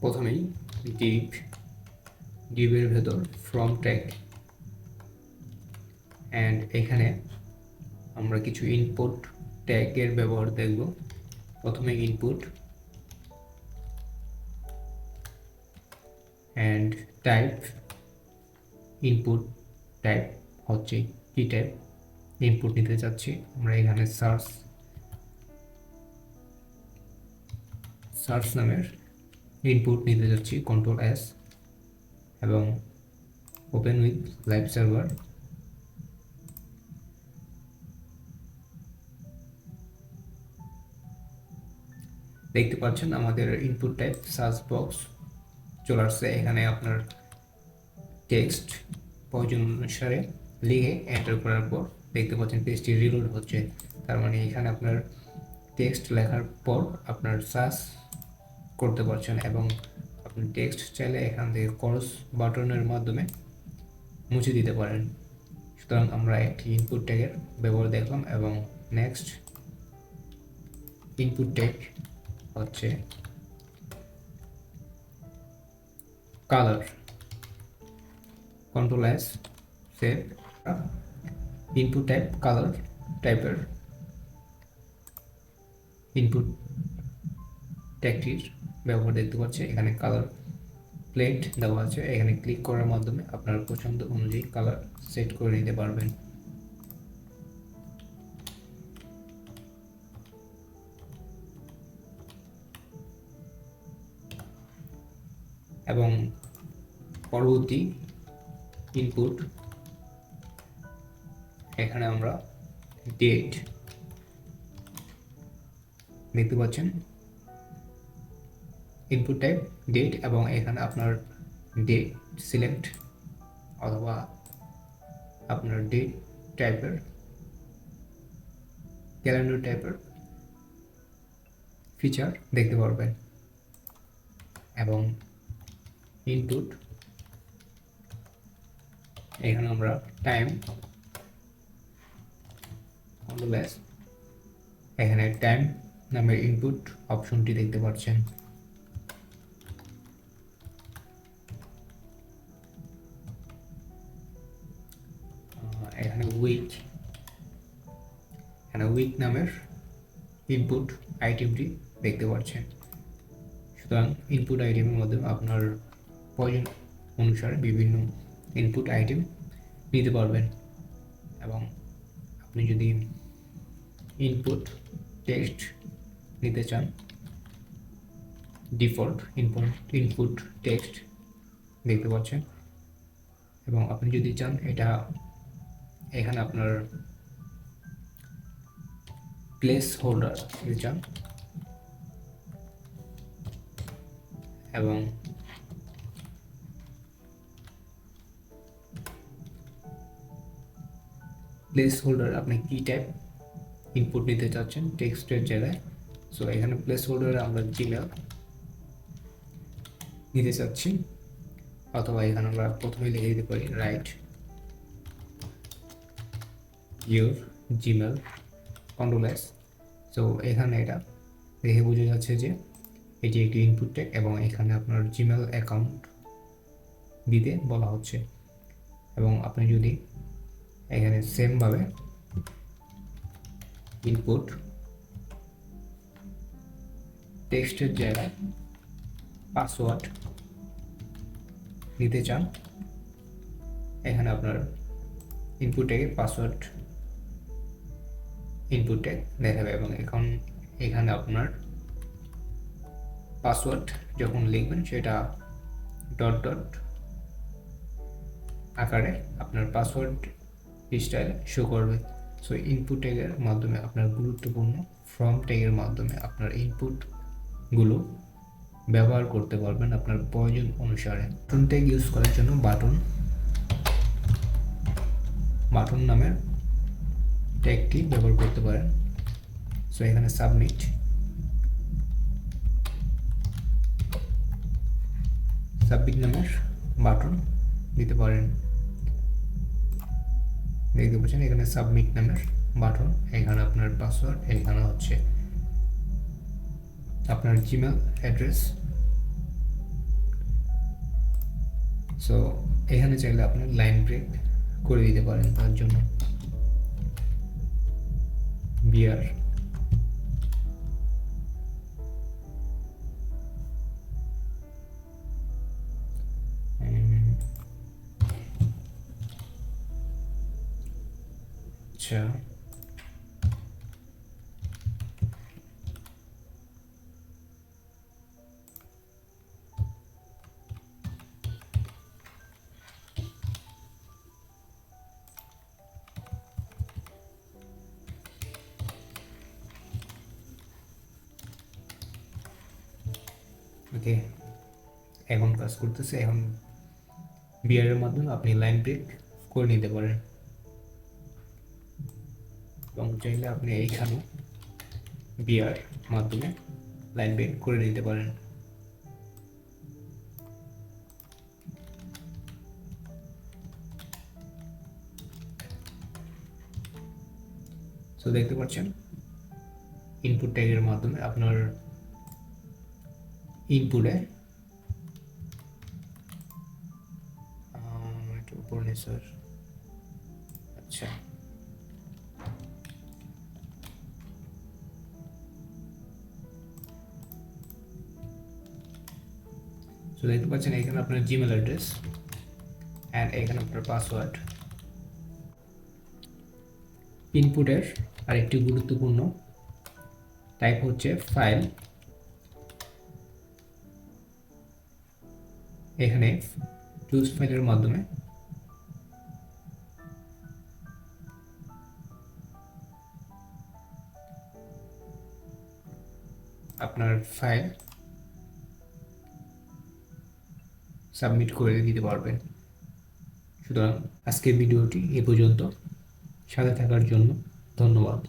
প্রথমেই ডিভের ভেতর from tag, and এখানে আমরা কিছু ইনপুট ট্যাগের ব্যবহার দেখব। প্রথমে input and type. Input type হচ্ছে কি টাইপ ইনপুট নিতে চাচ্ছি আমরা। এখানে সার্চ নামের ইনপুট নিতে যাচ্ছি, Ctrl+S, এবং ওপেন উইথ লাইভ সার্ভার। দেখতে পাচ্ছেন আমাদের ইনপুট টাইপ সার্চ বক্স চলে আসছে। এখানে আপনার টেক্সট প্রয়োজন অনুসারে লিখে এন্টার করার পর দেখতে পাচ্ছেন পেজটি রিলোড হচ্ছে। তার মানে এখানে আপনার টেক্সট লেখার পর আপনার সার্চ করতে পারছেন, এবং আপনি টেক্সট চাইলে এখান থেকে ক্রস বাটনের মাধ্যমে মুছে দিতে পারেন। সুতরাং আমরা একটি ইনপুট ট্যাগের ব্যবহার দেখলাম, এবং নেক্সট ইনপুট ট্যাগ হচ্ছে colour. Ctrl+S, save. Input type colour টাইপের ইনপুট ট্যাগটির ব্যবহার দেখতে পাচ্ছি। এখানে কালার প্লেট দেওয়া আছে, এখানে ক্লিক করার মাধ্যমে আপনার পছন্দ অনুযায়ী কালার সেট করে নিতে পারবেন। এবং পরবর্তী ইনপুট, এখানে আমরা ডেট দেখতে পাচ্ছেন, ইনপুট টাইপ ডেট, এবং এখানে আপনার ডেট সিলেক্ট অথবা আপনার ডেট টাইপের ক্যালেন্ডার টাইপের ফিচার দেখতে পারবেন। এবং ইনপুট, এখানে আমরা টাইম, Ctrl+S, এখানে টাইম নামের ইনপুট অপশনটি দেখতে পাচ্ছেন। এখানে উইক নামের ইনপুট আইটেমটি দেখতে পাচ্ছেন। সুতরাং ইনপুট আইটেমের মাধ্যমে আপনার প্রয়োজন অনুসারে বিভিন্ন ইনপুট আইটেম নিতে পারবেন। এবং আপনি যদি ইনপুট টেক্সট নিতে চান, ডিফল্ট ইনপুট টেক্সট দেখতে পাচ্ছেন। এবং আপনি যদি চান এটা, এখানে আপনার প্লেস হোল্ডার যদি চান, এবং প্লেস হোল্ডার আপনি কি টাইপ ইনপুট নিতে চাচ্ছেন টেক্সটের জায়গায়। সো এখানে প্লেস হোল্ডারে আমরা জিমেল নিতে চাচ্ছি, অথবা এখানে আমরা প্রথমে লিখে দিতে পারি right your Gmail, Ctrl+S। So এখানে এটা দেখে বোঝা যাচ্ছে যে এটি একটি ইনপুট ট্যাগ, এবং এখানে আপনার জিমেল অ্যাকাউন্ট দিতে বলা হচ্ছে। এবং আপনি যদি এখানে সেমভাবে ইনপুট টেক্সটের জায়গায় পাসওয়ার্ড নিতে চান, এখানে আপনার ইনপুট ট্যাগে পাসওয়ার্ড ইনপুট ট্যাগ দেখাবে। এবং এখানে আপনার পাসওয়ার্ড যখন লিখবেন সেটা ডট আকারে আপনার পাসওয়ার্ড স্টাইল শো করবে। সো ইনপুট ট্যাগের মাধ্যমে আপনার গুরুত্বপূর্ণ ফ্রম ট্যাগের মাধ্যমে আপনার ইনপুটগুলো ব্যবহার করতে পারবেন আপনার প্রয়োজন অনুসারে। বাটন ট্যাগ ইউজ করার জন্য বাটন নামের ট্যাগটি ব্যবহার করতে পারেন। সো এখানে সাবমিট নামের বাটন দিতে পারেন। দেখতে পাচ্ছেন এখানে সাবমিট নামের বাটন, এখানে আপনার পাসওয়ার্ড, এখানে হচ্ছে আপনার জিমেল অ্যাড্রেস সো এখানে চাইলে আপনি লাইন ব্রেক করে দিতে পারেন তার জন্য বিয়ার আচ্ছা ওকে, এখন কাজ করতেছে। এখন বিয়ারের মাধ্যমে আপনি লাইন ব্রেক করে নিতে পারেন এবং চাইলে আপনি এইখানে বিয়ার মাধ্যমে লাইন ব্রেক করে নিতে পারেন। সো দেখতে পাচ্ছেন ইনপুট ট্যাগের মাধ্যমে আপনার ইনপুটে একটু উপর নেই স্যার। আচ্ছা সো দেখতে পাচ্ছেন এখানে আপনার জিমেল অ্যাড্রেস অ্যান্ড এখানে আপনার পাসওয়ার্ড। ইনপুটের আরেকটি গুরুত্বপূর্ণ টাইপ হচ্ছে ফাইল। এখানে চুজ ফাইলের মাধ্যমে আপনার ফাইল সাবমিট করে দিতে পারবেন। সুতরাং আজকের ভিডিওটি এ পর্যন্ত, সাথে থাকার জন্য ধন্যবাদ।